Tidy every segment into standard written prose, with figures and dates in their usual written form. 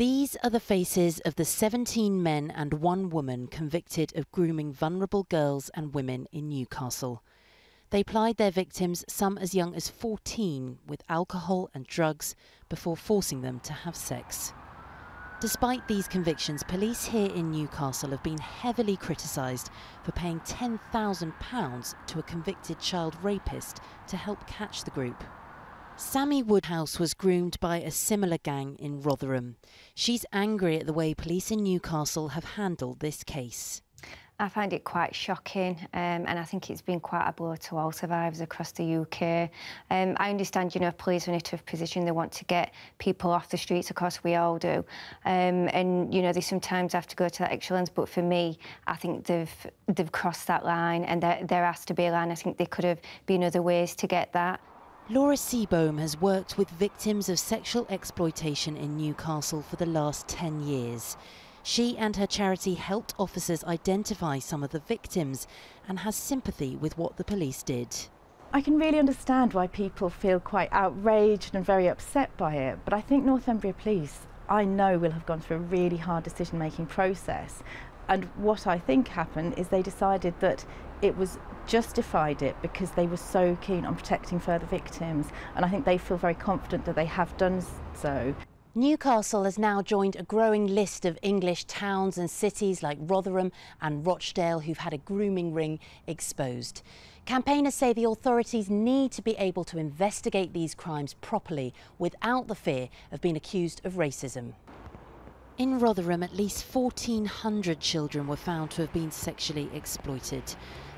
These are the faces of the 17 men and 1 woman convicted of grooming vulnerable girls and women in Newcastle. They plied their victims, some as young as 14, with alcohol and drugs before forcing them to have sex. Despite these convictions, police here in Newcastle have been heavily criticised for paying £10,000 to a convicted child rapist to help catch the group. Sammy Woodhouse was groomed by a similar gang in Rotherham. She's angry at the way police in Newcastle have handled this case. I find it quite shocking, and I think it's been quite a blow to all survivors across the UK. I understand, police are in a tough position. They want to get people off the streets, of course we all do. And, they sometimes have to go to that extra length, but for me, I think they've crossed that line, and there has to be a line. I think there could have been other ways to get that. Laura Seabohm has worked with victims of sexual exploitation in Newcastle for the last 10 years. She and her charity helped officers identify some of the victims and has sympathy with what the police did. I can really understand why people feel quite outraged and very upset by it, but I think Northumbria Police, I know, will have gone through a really hard decision-making process. And what I think happened is they decided that it was justified it because they were so keen on protecting further victims, and I think they feel very confident that they have done so. Newcastle has now joined a growing list of English towns and cities like Rotherham and Rochdale who've had a grooming ring exposed. Campaigners say the authorities need to be able to investigate these crimes properly without the fear of being accused of racism. In Rotherham, at least 1,400 children were found to have been sexually exploited.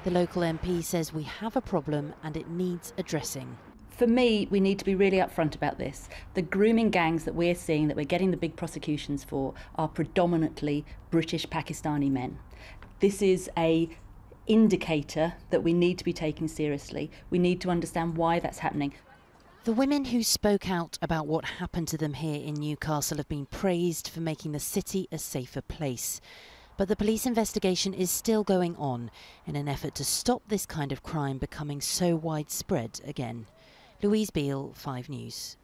The local MP says we have a problem and it needs addressing. For me, we need to be really upfront about this. The grooming gangs that we're seeing, that we're getting the big prosecutions for, are predominantly British Pakistani men. This is an indicator that we need to be taken seriously. We need to understand why that's happening. The women who spoke out about what happened to them here in Newcastle have been praised for making the city a safer place. But the police investigation is still going on in an effort to stop this kind of crime becoming so widespread again. Louise Beale, 5 News.